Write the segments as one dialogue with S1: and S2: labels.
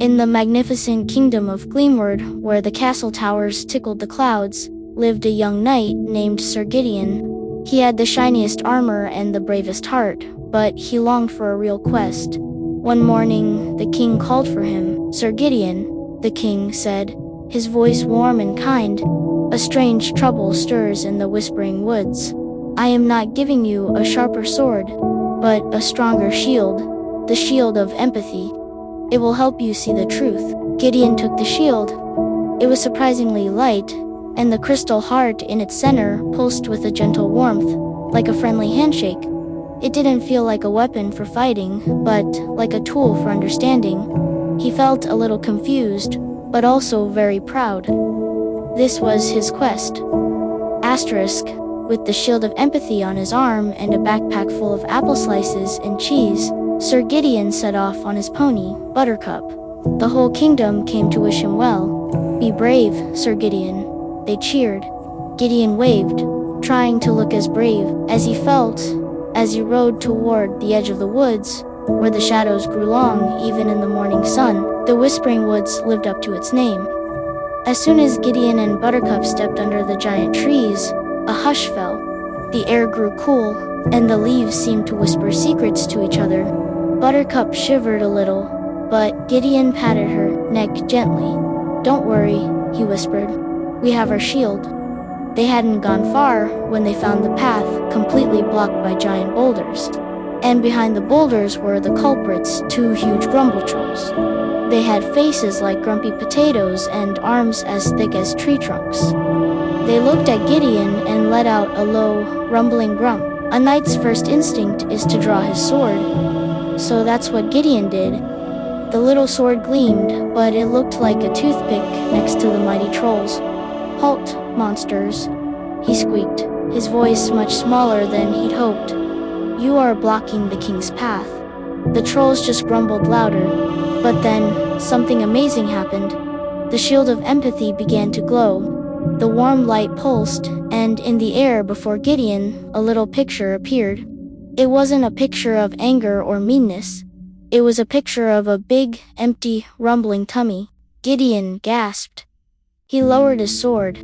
S1: In the magnificent kingdom of Gleamward, where the castle towers tickled the clouds, lived a young knight named Sir Gideon. He had the shiniest armor and the bravest heart, but he longed for a real quest. One morning, the king called for him. "Sir Gideon," the king said, his voice warm and kind, "a strange trouble stirs in the whispering woods. I am not giving you a sharper sword, but a stronger shield, the shield of empathy. It will help you see the truth." Gideon took the shield. It was surprisingly light, and the crystal heart in its center pulsed with a gentle warmth, like a friendly handshake. It didn't feel like a weapon for fighting, but like a tool for understanding. He felt a little confused, but also very proud. This was his quest. Asterisk, with the shield of empathy on his arm and a backpack full of apple slices and cheese, Sir Gideon set off on his pony, Buttercup. The whole kingdom came to wish him well. "Be brave, Sir Gideon," they cheered. Gideon waved, trying to look as brave as he felt, as he rode toward the edge of the woods, where the shadows grew long even in the morning sun. The Whispering Woods lived up to its name. As soon as Gideon and Buttercup stepped under the giant trees, a hush fell. The air grew cool, and the leaves seemed to whisper secrets to each other. Buttercup shivered a little, but Gideon patted her neck gently. "Don't worry," he whispered. "We have our shield." They hadn't gone far when they found the path completely blocked by giant boulders. And behind the boulders were the culprits, two huge grumble trolls. They had faces like grumpy potatoes and arms as thick as tree trunks. They looked at Gideon and let out a low, rumbling grunt. A knight's first instinct is to draw his sword. So that's what Gideon did. The little sword gleamed, but it looked like a toothpick next to the mighty trolls. "Halt, monsters," he squeaked, his voice much smaller than he'd hoped. "You are blocking the king's path." The trolls just grumbled louder. But then, something amazing happened. The shield of empathy began to glow. The warm light pulsed, and in the air before Gideon, a little picture appeared. It wasn't a picture of anger or meanness. It was a picture of a big, empty, rumbling tummy. Gideon gasped. He lowered his sword.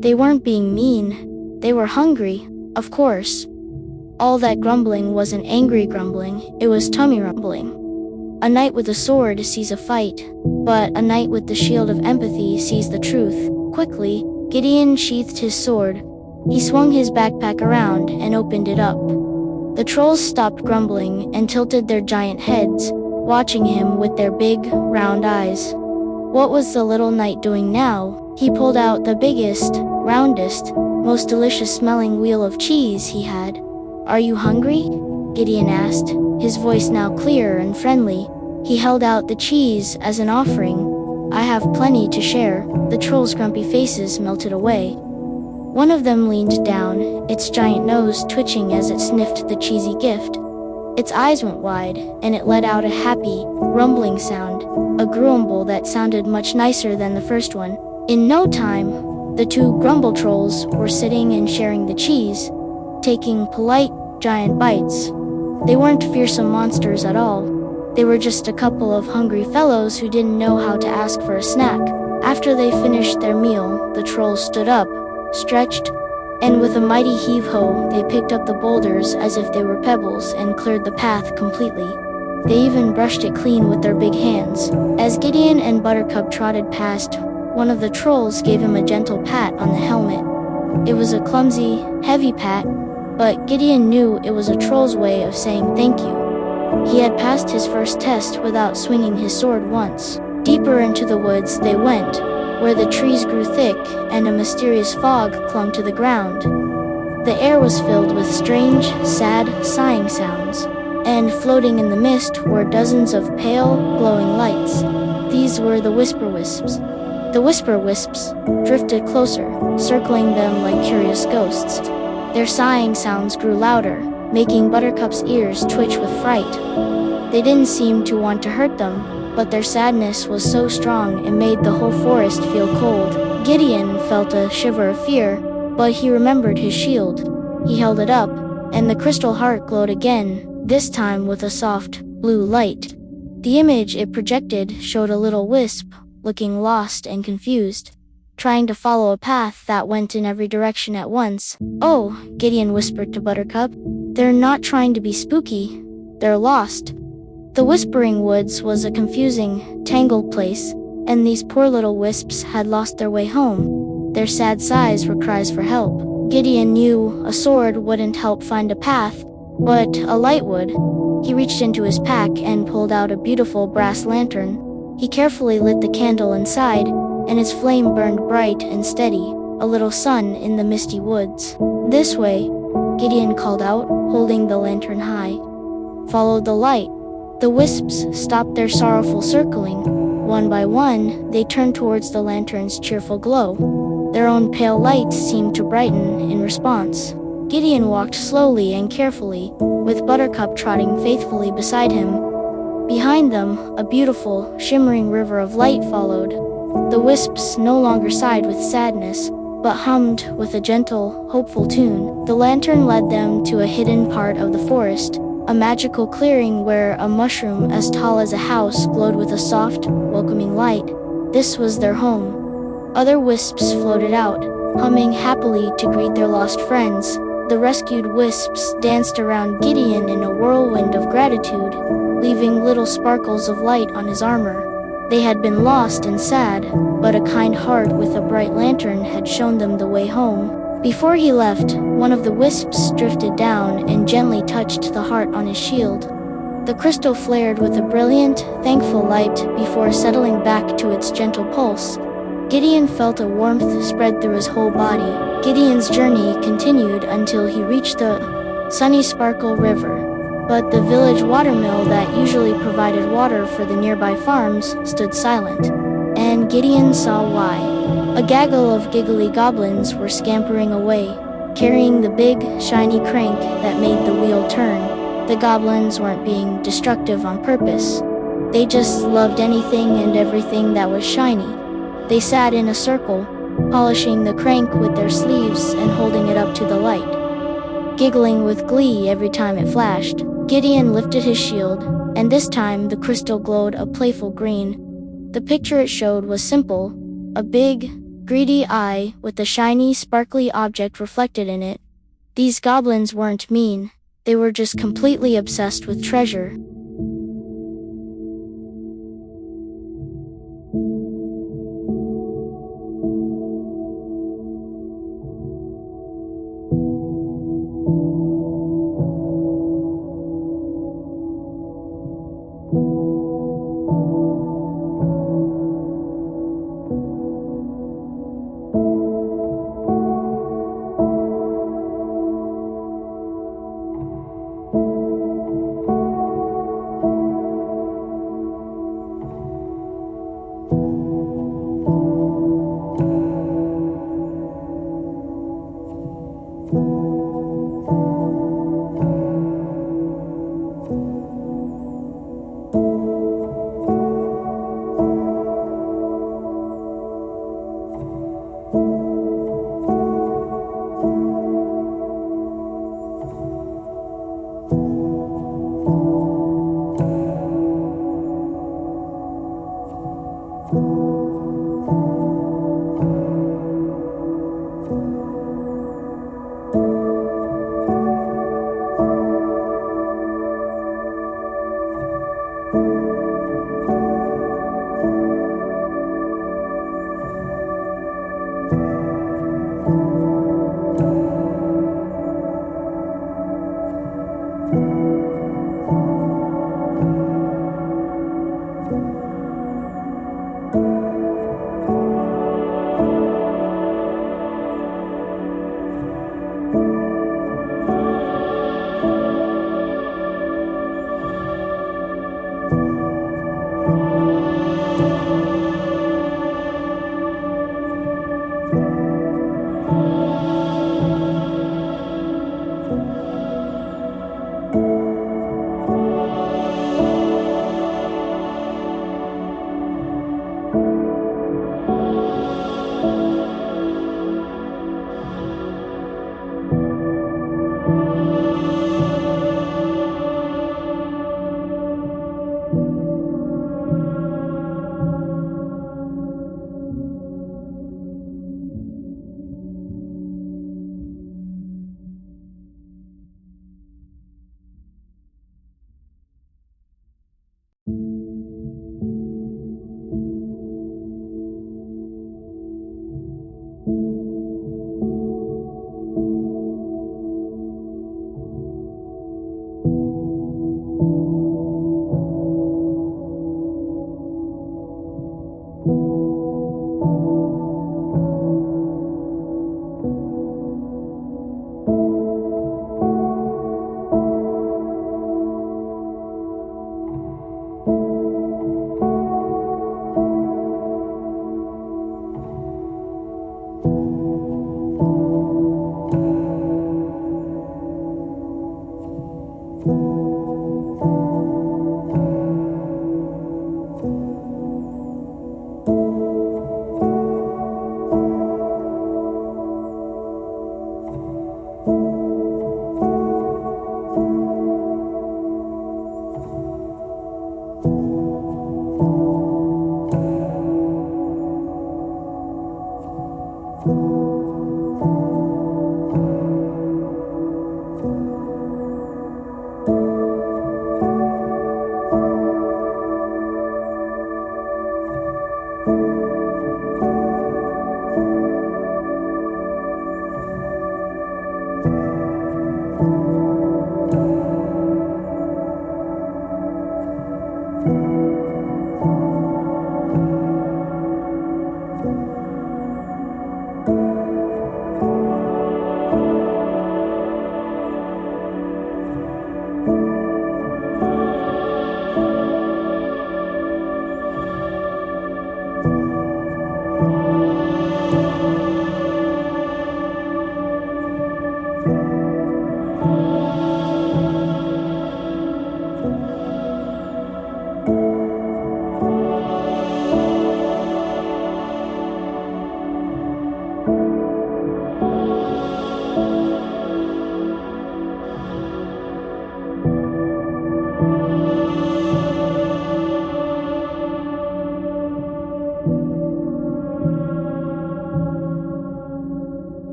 S1: They weren't being mean. They were hungry, of course. All that grumbling wasn't angry grumbling, it was tummy rumbling. A knight with a sword sees a fight, but a knight with the shield of empathy sees the truth. Quickly, Gideon sheathed his sword. He swung his backpack around and opened it up. The trolls stopped grumbling and tilted their giant heads, watching him with their big, round eyes. What was the little knight doing now? He pulled out the biggest, roundest, most delicious-smelling wheel of cheese he had. "Are you hungry?" Gideon asked, his voice now clear and friendly. He held out the cheese as an offering. "I have plenty to share." The trolls' grumpy faces melted away. One of them leaned down, its giant nose twitching as it sniffed the cheesy gift. Its eyes went wide, and it let out a happy, rumbling sound, a grumble that sounded much nicer than the first one. In no time, the two grumble trolls were sitting and sharing the cheese, taking polite, giant bites. They weren't fearsome monsters at all. They were just a couple of hungry fellows who didn't know how to ask for a snack. After they finished their meal, the trolls stood up, stretched, and with a mighty heave-ho, they picked up the boulders as if they were pebbles and cleared the path completely. They even brushed it clean with their big hands. As Gideon and Buttercup trotted past, one of the trolls gave him a gentle pat on the helmet. It was a clumsy, heavy pat, but Gideon knew it was a troll's way of saying thank you. He had passed his first test without swinging his sword once. Deeper into the woods they went, where the trees grew thick and a mysterious fog clung to the ground. The air was filled with strange, sad, sighing sounds, and floating in the mist were dozens of pale, glowing lights. These were the Whisper-Wisps. The Whisper-Wisps drifted closer, circling them like curious ghosts. Their sighing sounds grew louder, making Buttercup's ears twitch with fright. They didn't seem to want to hurt them, but their sadness was so strong it made the whole forest feel cold. Gideon felt a shiver of fear, but he remembered his shield. He held it up, and the crystal heart glowed again, this time with a soft, blue light. The image it projected showed a little wisp, looking lost and confused, trying to follow a path that went in every direction at once. "Oh," Gideon whispered to Buttercup. "They're not trying to be spooky. They're lost." The Whispering Woods was a confusing, tangled place, and these poor little wisps had lost their way home. Their sad sighs were cries for help. Gideon knew a sword wouldn't help find a path, but a light would. He reached into his pack and pulled out a beautiful brass lantern. He carefully lit the candle inside, and its flame burned bright and steady, a little sun in the misty woods. "This way," Gideon called out, holding the lantern high. "Follow the light." The wisps stopped their sorrowful circling. One by one, they turned towards the lantern's cheerful glow. Their own pale lights seemed to brighten in response. Gideon walked slowly and carefully, with Buttercup trotting faithfully beside him. Behind them, a beautiful, shimmering river of light followed. The wisps no longer sighed with sadness, but hummed with a gentle, hopeful tune. The lantern led them to a hidden part of the forest, a magical clearing where a mushroom as tall as a house glowed with a soft, welcoming light. This was their home. Other wisps floated out, humming happily to greet their lost friends. The rescued wisps danced around Gideon in a whirlwind of gratitude, leaving little sparkles of light on his armor. They had been lost and sad, but a kind heart with a bright lantern had shown them the way home. Before he left, one of the wisps drifted down and gently touched the heart on his shield. The crystal flared with a brilliant, thankful light before settling back to its gentle pulse. Gideon felt a warmth spread through his whole body. Gideon's journey continued until he reached the sunny Sparkle River. But the village watermill that usually provided water for the nearby farms stood silent. And Gideon saw why. A gaggle of giggly goblins were scampering away, carrying the big, shiny crank that made the wheel turn. The goblins weren't being destructive on purpose. They just loved anything and everything that was shiny. They sat in a circle, polishing the crank with their sleeves and holding it up to the light, giggling with glee every time it flashed. Gideon lifted his shield, and this time the crystal glowed a playful green. The picture it showed was simple, a big, greedy eye with a shiny, sparkly object reflected in it. These goblins weren't mean, they were just completely obsessed with treasure.